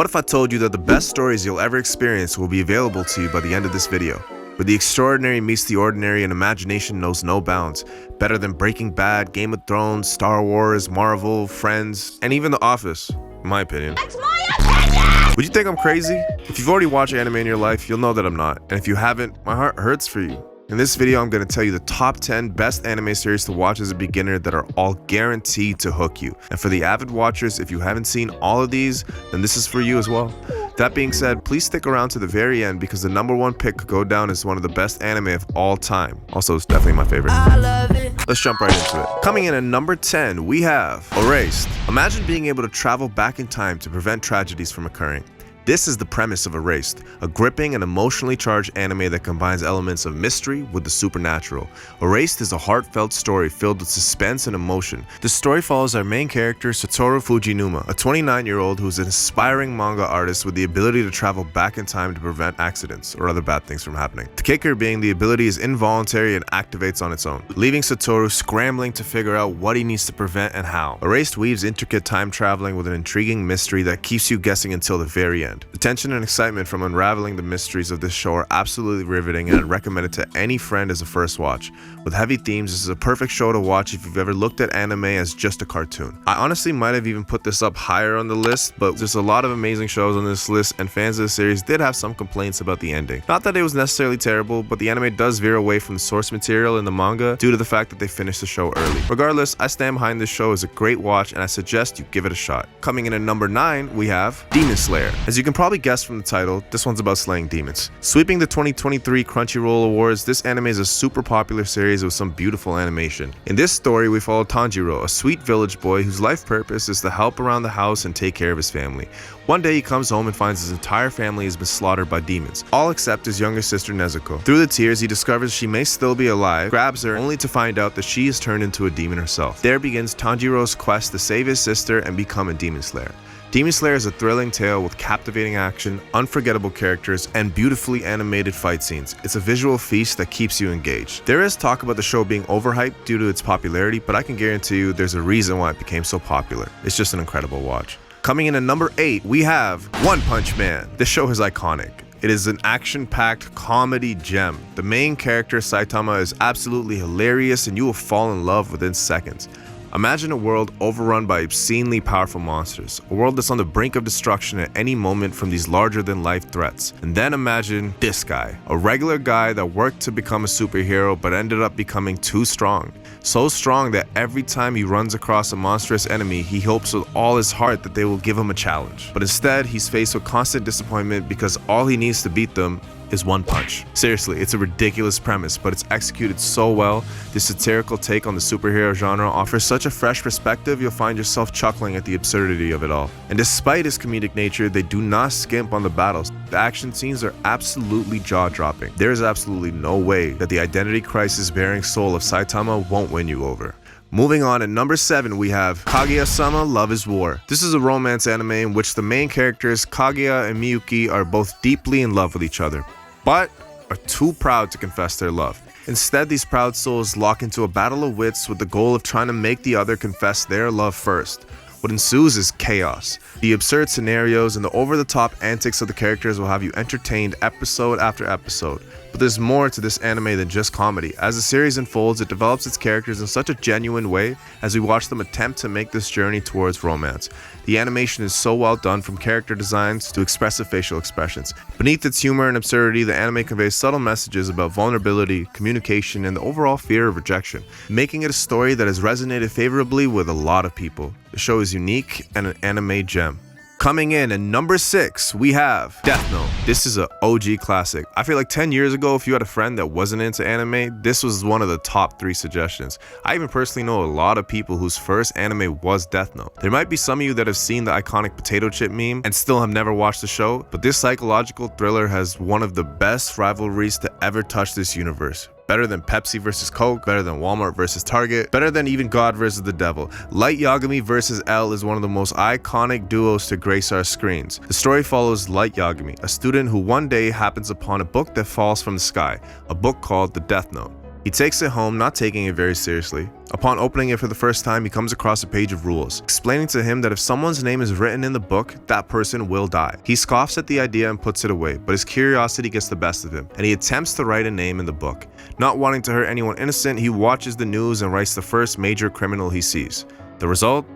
What if I told you that the best stories you'll ever experience will be available to you by the end of this video? Where the extraordinary meets the ordinary and imagination knows no bounds. Better than Breaking Bad, Game of Thrones, Star Wars, Marvel, Friends, and even The Office, in my opinion. That's my opinion! Would you think I'm crazy? If you've already watched anime in your life, you'll know that I'm not. And if you haven't, my heart hurts for you. In this video, I'm going to tell you the top 10 best anime series to watch as a beginner that are all guaranteed to hook you. And for the avid watchers, if you haven't seen all of these, then this is for you as well. That being said, please stick around to the very end because the #1 pick could go down as one of the best anime of all time. Also, it's definitely my favorite. I love it. Let's jump right into it. Coming in at number 10, we have Erased. Imagine being able to travel back in time to prevent tragedies from occurring. This is the premise of Erased, a gripping and emotionally charged anime that combines elements of mystery with the supernatural. Erased is a heartfelt story filled with suspense and emotion. The story follows our main character, Satoru Fujinuma, a 29-year-old who's an aspiring manga artist with the ability to travel back in time to prevent accidents or other bad things from happening. The kicker being the ability is involuntary and activates on its own, leaving Satoru scrambling to figure out what he needs to prevent and how. Erased weaves intricate time traveling with an intriguing mystery that keeps you guessing until the very end. The tension and excitement from unraveling the mysteries of this show are absolutely riveting, and I'd recommend it to any friend as a first watch. With heavy themes, this is a perfect show to watch if you've ever looked at anime as just a cartoon. I honestly might have even put this up higher on the list, but there's a lot of amazing shows on this list, and fans of the series did have some complaints about the ending. Not that it was necessarily terrible, but the anime does veer away from the source material in the manga due to the fact that they finished the show early. Regardless, I stand behind this show as a great watch, and I suggest you give it a shot. Coming in at number 9, we have Demon Slayer. As you can probably guess from the title, this one's about slaying demons. Sweeping the 2023 Crunchyroll Awards, this anime is a super popular series with some beautiful animation. In this story, we follow Tanjiro, a sweet village boy whose life purpose is to help around the house and take care of his family. One day he comes home and finds his entire family has been slaughtered by demons, all except his younger sister Nezuko. Through the tears, he discovers she may still be alive, grabs her, only to find out that she is turned into a demon herself. There begins Tanjiro's quest to save his sister and become a demon slayer. Demon Slayer is a thrilling tale with captivating action, unforgettable characters, and beautifully animated fight scenes. It's a visual feast that keeps you engaged. There is talk about the show being overhyped due to its popularity, but I can guarantee you there's a reason why it became so popular. It's just an incredible watch. Coming in at number 8, we have One Punch Man. This show is iconic. It is an action-packed comedy gem. The main character, Saitama, is absolutely hilarious and you will fall in love within seconds. Imagine a world overrun by obscenely powerful monsters, a world that's on the brink of destruction at any moment from these larger-than-life threats. And then imagine this guy, a regular guy that worked to become a superhero but ended up becoming too strong. So strong that every time he runs across a monstrous enemy, he hopes with all his heart that they will give him a challenge. But instead, he's faced with constant disappointment because all he needs to beat them is one punch. Seriously, it's a ridiculous premise, but it's executed so well. This satirical take on the superhero genre offers such a fresh perspective, you'll find yourself chuckling at the absurdity of it all. And despite its comedic nature, they do not skimp on the battles. The action scenes are absolutely jaw-dropping. There is absolutely no way that the identity crisis-bearing soul of Saitama won't win you over. Moving on, at number 7, we have Kaguya-sama Love is War. This is a romance anime in which the main characters, Kaguya and Miyuki, are both deeply in love with each other, but are too proud to confess their love. Instead, these proud souls lock into a battle of wits with the goal of trying to make the other confess their love first. What ensues is chaos. The absurd scenarios and the over-the-top antics of the characters will have you entertained episode after episode. But there's more to this anime than just comedy. As the series unfolds, it develops its characters in such a genuine way as we watch them attempt to make this journey towards romance. The animation is so well done, from character designs to expressive facial expressions. Beneath its humor and absurdity, the anime conveys subtle messages about vulnerability, communication, and the overall fear of rejection, making it a story that has resonated favorably with a lot of people. The show is unique and an anime gem. Coming in at number 6, we have Death Note. This is an OG classic. I feel like 10 years ago, if you had a friend that wasn't into anime, this was one of the top 3 suggestions. I even personally know a lot of people whose first anime was Death Note. There might be some of you that have seen the iconic potato chip meme and still have never watched the show, but this psychological thriller has one of the best rivalries to ever touch this universe. Better than Pepsi versus Coke, better than Walmart versus Target, better than even God versus the Devil. Light Yagami versus L is one of the most iconic duos to grace our screens. The story follows Light Yagami, a student who one day happens upon a book that falls from the sky, a book called The Death Note. He takes it home, not taking it very seriously. Upon opening it for the first time, he comes across a page of rules, explaining to him that if someone's name is written in the book, that person will die. He scoffs at the idea and puts it away, but his curiosity gets the best of him, and he attempts to write a name in the book. Not wanting to hurt anyone innocent, he watches the news and writes the first major criminal he sees. The result?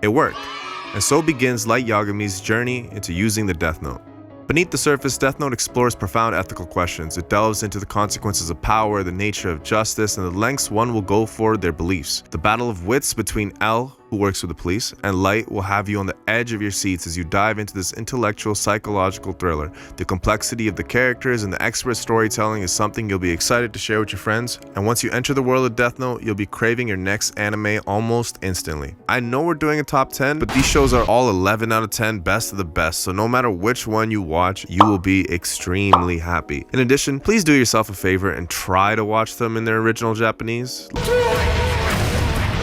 It worked. And so begins Light Yagami's journey into using the Death Note. Beneath the surface, Death Note explores profound ethical questions. It delves into the consequences of power, the nature of justice, and the lengths one will go for their beliefs. The battle of wits between L, who works for the police, and Light will have you on the edge of your seats as you dive into this intellectual, psychological thriller. The complexity of the characters and the expert storytelling is something you'll be excited to share with your friends, and once you enter the world of Death Note, you'll be craving your next anime almost instantly. I know we're doing a top 10, but these shows are all 11 out of 10 best of the best, so no matter which one you watch, you will be extremely happy. In addition, please do yourself a favor and try to watch them in their original Japanese.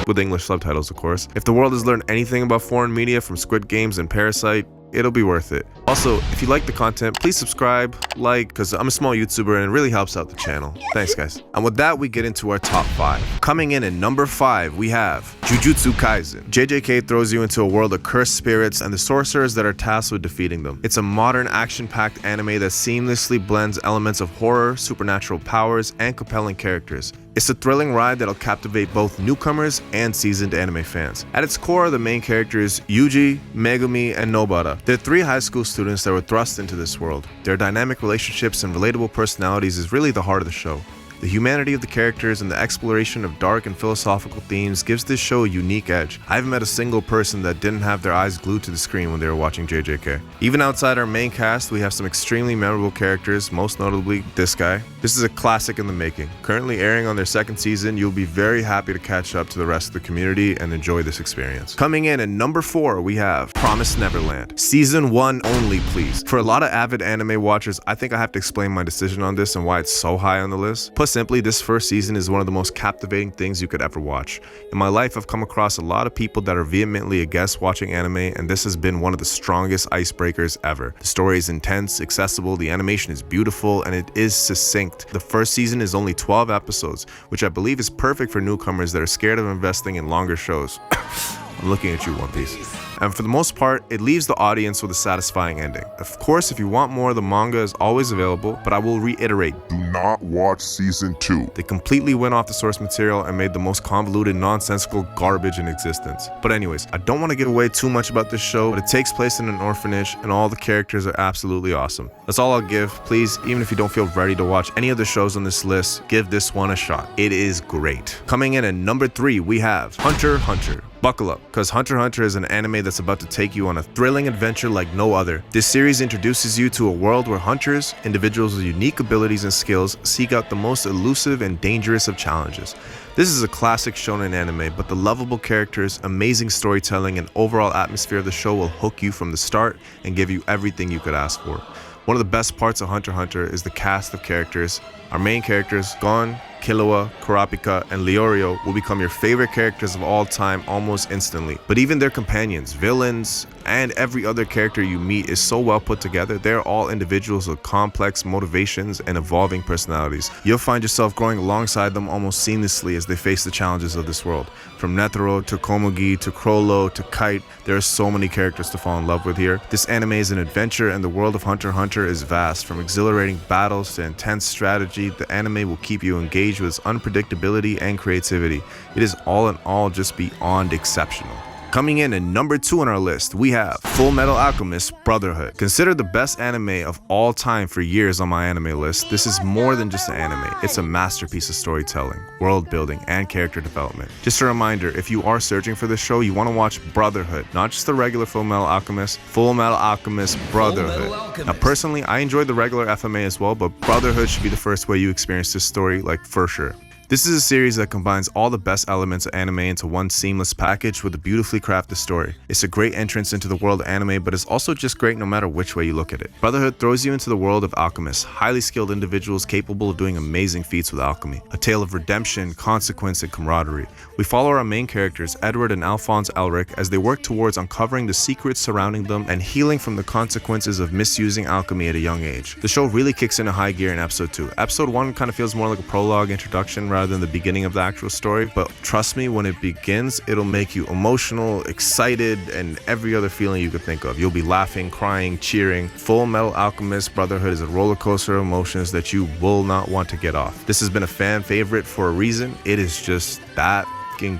With English subtitles, of course. If the world has learned anything about foreign media from Squid Games and Parasite, it'll be worth it. Also, if you like the content, please subscribe, like, because I'm a small YouTuber and it really helps out the channel. Thanks, guys. And with that, we get into our top 5. Coming in at number 5, we have Jujutsu Kaisen. JJK throws you into a world of cursed spirits and the sorcerers that are tasked with defeating them. It's a modern, action-packed anime that seamlessly blends elements of horror, supernatural powers, and compelling characters. It's a thrilling ride that'll captivate both newcomers and seasoned anime fans. At its core, the main characters Yuji, Megumi, and Nobara. They're 3 high school students that were thrust into this world. Their dynamic relationships and relatable personalities is really the heart of the show. The humanity of the characters and the exploration of dark and philosophical themes gives this show a unique edge. I haven't met a single person that didn't have their eyes glued to the screen when they were watching JJK. Even outside our main cast, we have some extremely memorable characters, most notably this guy. This is a classic in the making. Currently airing on their 2nd season, you'll be very happy to catch up to the rest of the community and enjoy this experience. Coming in at number 4, we have Promised Neverland. Season 1 only, please. For a lot of avid anime watchers, I think I have to explain my decision on this and why it's so high on the list. Put simply, this first season is one of the most captivating things you could ever watch. In my life, I've come across a lot of people that are vehemently against watching anime, and this has been one of the strongest icebreakers ever. The story is intense, accessible, the animation is beautiful, and it is succinct. The first season is only 12 episodes, which I believe is perfect for newcomers that are scared of investing in longer shows. I'm looking at you, One Piece. And for the most part, it leaves the audience with a satisfying ending. Of course, if you want more, the manga is always available, but I will reiterate, do not watch season 2. They completely went off the source material and made the most convoluted, nonsensical garbage in existence. But anyways, I don't want to give away too much about this show, but it takes place in an orphanage and all the characters are absolutely awesome. That's all I'll give. Please, even if you don't feel ready to watch any of the shows on this list, give this one a shot. It is great. Coming in at number 3, we have Hunter x Hunter. Buckle up, because Hunter x Hunter is an anime that's about to take you on a thrilling adventure like no other. This series introduces you to a world where hunters, individuals with unique abilities and skills, seek out the most elusive and dangerous of challenges. This is a classic shonen anime, but the lovable characters, amazing storytelling, and overall atmosphere of the show will hook you from the start and give you everything you could ask for. One of the best parts of Hunter x Hunter is the cast of characters. Our main characters, Gon, Killua, Kurapika, and Leorio will become your favorite characters of all time almost instantly. But even their companions, villains, and every other character you meet is so well put together. They're all individuals with complex motivations and evolving personalities. You'll find yourself growing alongside them almost seamlessly as they face the challenges of this world. From Netero to Komugi to Crollo to Kite, there are so many characters to fall in love with here. This anime is an adventure, and the world of Hunter x Hunter is vast. From exhilarating battles to intense strategy, the anime will keep you engaged with its unpredictability and creativity. It is all in all just beyond exceptional. Coming in at number 2 on our list, we have Full Metal Alchemist Brotherhood. Considered the best anime of all time for years on my anime list, this is more than just an anime. It's a masterpiece of storytelling, world building, and character development. Just a reminder, if you are searching for this show, you want to watch Brotherhood, not just the regular Full Metal Alchemist, Full Metal Alchemist Brotherhood. Now personally, I enjoyed the regular FMA as well, but Brotherhood should be the first way you experience this story, like for sure. This is a series that combines all the best elements of anime into one seamless package with a beautifully crafted story. It's a great entrance into the world of anime, but it's also just great no matter which way you look at it. Brotherhood throws you into the world of alchemists, highly skilled individuals capable of doing amazing feats with alchemy. A tale of redemption, consequence, and camaraderie. We follow our main characters, Edward and Alphonse Elric, as they work towards uncovering the secrets surrounding them and healing from the consequences of misusing alchemy at a young age. The show really kicks into high gear in episode 2. Episode 1 kind of feels more like a prologue introduction rather rather than the beginning of the actual story, but trust me, when it begins, it'll make you emotional, excited, and every other feeling you could think of. You'll be laughing, crying, cheering. Full Metal Alchemist Brotherhood is a roller coaster of emotions that you will not want to get off. This has been a fan favorite for a reason. It is just that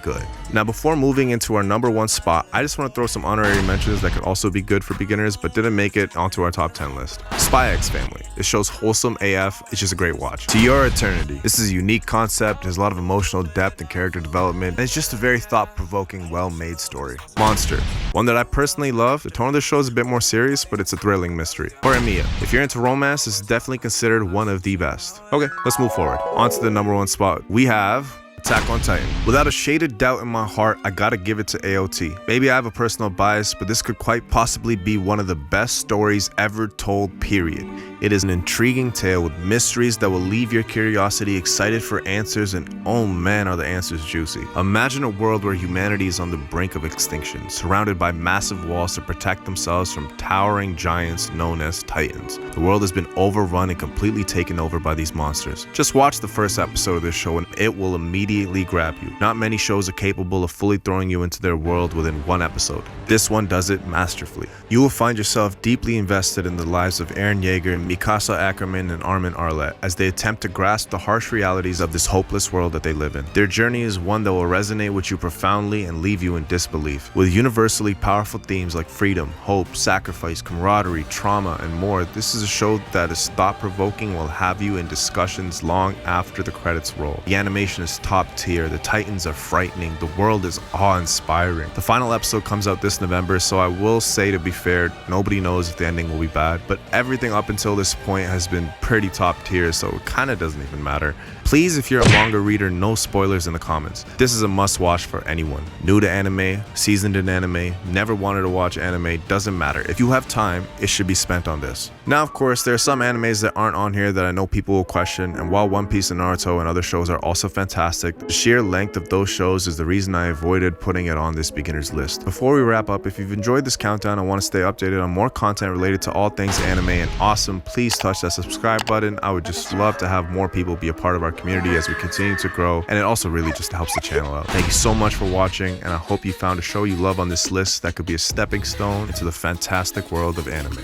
good. Now, before moving into our number 1 spot, I just want to throw some honorary mentions that could also be good for beginners but didn't make it onto our top 10 list. Spy X Family. This show's wholesome AF. It's just a great watch. To Your Eternity. This is a unique concept. There's a lot of emotional depth and character development, and it's just a very thought-provoking, well-made story. Monster. One that I personally love. The tone of the show is a bit more serious, but it's a thrilling mystery. Or Emiya. If you're into romance, this is definitely considered one of the best. Okay, let's move forward. On to the number 1 spot. We have Attack on Titan. Without a shaded doubt in my heart, I gotta give it to AOT. Maybe I have a personal bias, but this could quite possibly be one of the best stories ever told, period. It is an intriguing tale with mysteries that will leave your curiosity excited for answers, and oh man, are the answers juicy. Imagine a world where humanity is on the brink of extinction, surrounded by massive walls to protect themselves from towering giants known as Titans. The world has been overrun and completely taken over by these monsters. Just watch the first episode of this show and it will immediately grab you. Not many shows are capable of fully throwing you into their world within 1 episode. This one does it masterfully. You will find yourself deeply invested in the lives of Eren Yeager, Mikasa Ackerman, and Armin Arlet as they attempt to grasp the harsh realities of this hopeless world that they live in. Their journey is one that will resonate with you profoundly and leave you in disbelief. With universally powerful themes like freedom, hope, sacrifice, camaraderie, trauma, and more, this is a show that is thought-provoking and will have you in discussions long after the credits roll. The animation is top tier, the Titans are frightening, the world is awe-inspiring. The final episode comes out this November, so I will say, to be fair, nobody knows if the ending will be bad, but everything up until this point has been pretty top tier, so it kind of doesn't even matter. Please, if you're a manga reader, no spoilers in the comments. This is a must-watch for anyone. New to anime, seasoned in anime, never wanted to watch anime, doesn't matter. If you have time, it should be spent on this. Now, of course, there are some animes that aren't on here that I know people will question, and while One Piece and Naruto and other shows are also fantastic, the sheer length of those shows is the reason I avoided putting it on this beginner's list. Before we wrap up, if you've enjoyed this countdown and want to stay updated on more content related to all things anime and awesome, please touch that subscribe button. I would just love to have more people be a part of our community as we continue to grow, and it also really just helps the channel out. Thank you so much for watching, and I hope you found a show you love on this list that could be a stepping stone into the fantastic world of anime.